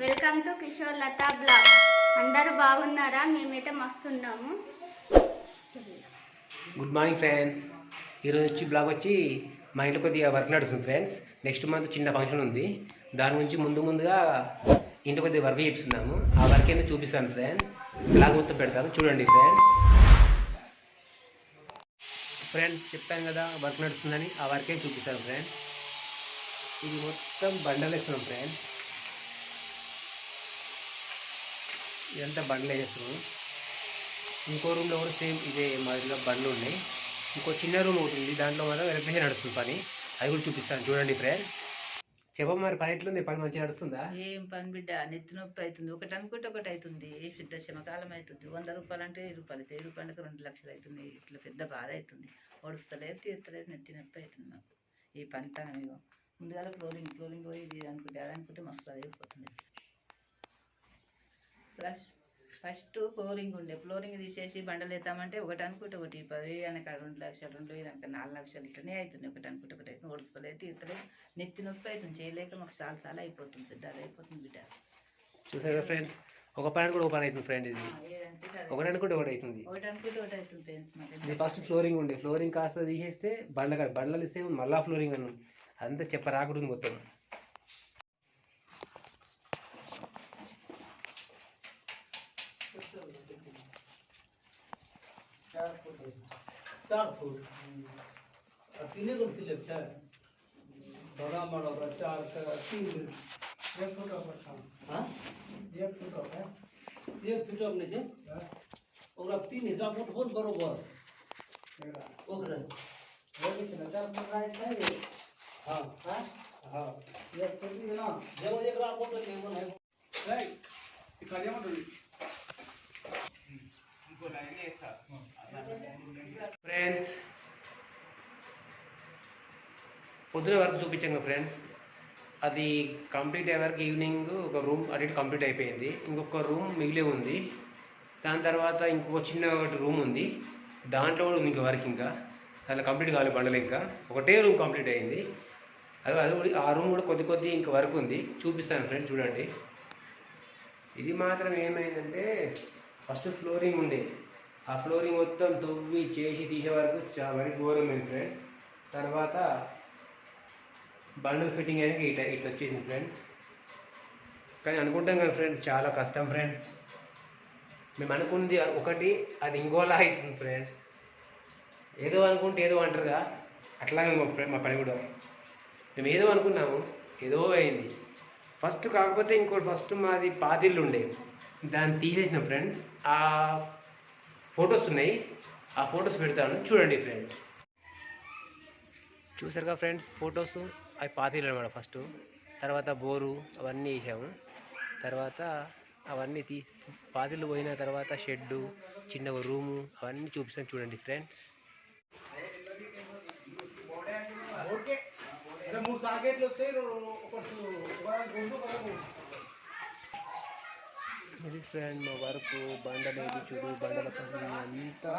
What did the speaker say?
Welcome to Kishore Latha blog. అందరూ బాగున్నారా? మేమైతే మస్తున్నాము. Good morning friends. ఈరోజు వచ్చి బ్లాగ్ వచ్చి మా ఇంట్లో కొద్దిగా వర్క్ నడుస్తుంది ఫ్రెండ్స్. నెక్స్ట్ మంత్ చిన్న ఫంక్షన్ ఉంది. దాని గురించి ముందుగా ఇంట్లో కొద్దిగా వర్క్ చేస్తున్నాము. ఆ వర్క్ ఏంటో చూపిస్తాను ఫ్రెండ్స్. బ్లాగ్ మొత్తం పెడతాను చూడండి ఫ్రెండ్స్. ఫ్రెండ్స్ చెప్పాను కదా వర్క్ నడుస్తుందని, ఆ వర్కే చూపిస్తాను ఫ్రెండ్స్. ఇది మొత్తం బండలు వేస్తున్నాం ఫ్రెండ్స్. ఇదంతా బండ్లు వేస్తున్నాం. ఇంకో రూమ్లో కూడా సేమ్ ఇదే మాదిరిగా బండ్లు ఉన్నాయి. ఇంకో చిన్న రూమ్ ఒకటి ఉంది, దాంట్లో మాత్రం ఎలక్ట్రిషన్ నడుస్తుంది పని. అది కూడా చూపిస్తాను చూడండి ఫ్రెండ్. చెప్ప మరి పని ఎట్లుంది? పని మంచిగా నడుస్తుందా? ఏం పని బిడ్డ, నెత్తి నొప్పి అవుతుంది. ఒకటి అనుకుంటే ఒకటి అవుతుంది. పెద్ద శ్రమకాలం అవుతుంది. 100 రూపాయలు అంటే 1000 రూపాయలు, 1000 రూపాయలకు 2 లక్షలు అవుతుంది. ఇట్లా పెద్ద బాధ అవుతుంది. ఒడుస్తలేదు, తీర్తలేదు, నెత్తి నొప్పి అవుతుంది నాకు ఈ పనితనం. ఇగో ముందుగా ఫ్లోరింగ్ పోయి ఇది అనుకుంటే అది అనుకుంటే మస్తు అయిపోతుంది. ఫస్ట్ ఫ్లోరింగ్ ఉండే, ఫ్లోరింగ్ తీసేసి బండలు వేద్దామంటే ఒకటి అనుకుంటే ఒకటి 10,000 అనక 2 లక్షలు, 2,000 అనక 4 లక్షలు ఇట్లనే అవుతుంది. ఒకటి అనుకుంటే ఒకటి అవుతుంది. ఒడుస్తలేదు, తీర్తలేదు, నెత్తి నొప్పి అవుతుంది. చేయలేక మాకు చాలా అయిపోతుంది. పెద్ద అది అయిపోతుంది బిడ్డ. చూసారా ఫ్రెండ్స్, ఒక పని కూడా ఒక పని అవుతుంది ఫ్రెండ్. ఇది ఒకటి అనుకుంటే ఒకటి అవుతుంది. ఒకటి అనుకుంటే ఒకటి అవుతుంది ఫ్రెండ్స్. ఇది ఫస్ట్ ఫ్లోరింగ్ ఉండే, ఫ్లోరింగ్ కాస్త తీసేస్తే బండ్లు ఇస్తే మళ్ళా ఫ్లోరింగ్ అన్నాం. అంతా చెప్పరాకుండా మొత్తం. तीन को सिलेक्ट है बड़ा बड़ा बच्चा का 3 1 फुट का हां 1 फुट है 1 फुट अपने से ओकरा 3 हिसाब फुट बहुत बरोबर ओकरा वो कितना ना चार फुट राइट है। हां हां हां 1 फुट है ना जब एकरा फोटो लेवन है राइट इकालिया मत इनको लाइन है ऐसा ఫ్రెండ్స్ పొద్దున వర్క్ చూపించాను ఫ్రెండ్స్. అది కంప్లీట్ అయ్యే వరకు ఈవినింగ్ ఒక రూమ్ అటు ఇటు కంప్లీట్ అయిపోయింది. ఇంకొక రూమ్ మిగిలే ఉంది. దాని తర్వాత ఇంకొక చిన్న రూమ్ ఉంది, దాంట్లో కూడా ఉంది ఇంకా వర్క్. ఇంకా దాంట్లో కంప్లీట్ కావాలి బండలు. ఇంకా ఒకటే రూమ్ కంప్లీట్ అయింది. అది ఆ రూమ్ కూడా కొద్ది ఇంకా వర్క్ ఉంది, చూపిస్తాను ఫ్రెండ్స్ చూడండి. ఇది మాత్రం ఏమైందంటే ఫస్ట్ ఫ్లోరింగ్ ఉండే, ఆ ఫ్లోరింగ్ మొత్తం తవ్వి చేసి తీసే వరకు మరి ఘోరం అయింది ఫ్రెండ్. తర్వాత బండల్ ఫిట్టింగ్ అయినాక ఇట్లా వచ్చేసింది ఫ్రెండ్. కానీ అనుకుంటాం కదా ఫ్రెండ్, చాలా కష్టం ఫ్రెండ్. మేము అనుకుంది ఒకటి, అది ఇంకోలా అవుతుంది ఫ్రెండ్. ఏదో అనుకుంటే ఏదో అంటారుగా, అట్లాగే మా పని కూడా. మేము ఏదో అనుకున్నాము, ఏదో అయింది ఫస్ట్. కాకపోతే ఇంకోటి ఫస్ట్ మాది పాతిళ్ళు ఉండే, దాన్ని తీసేసిన ఫ్రెండ్. ఆ ఫొటోస్ ఉన్నాయి, ఆ ఫొటోస్ పెడతాను చూడండి ఫ్రెండ్. చూసారుగా ఫ్రెండ్స్ ఫొటోస్, అవి పాతీలు అనమాట ఫస్ట్. తర్వాత బోరు అవన్నీ వేసాము. తర్వాత అవన్నీ తీసి పాతీలు పోయిన తర్వాత షెడ్డు, చిన్న రూము అవన్నీ చూపిస్తాను చూడండి ఫ్రెండ్స్. ఇది ఫ్రెండ్ మా వరకు బండలు చూడు, బండల పని అంతా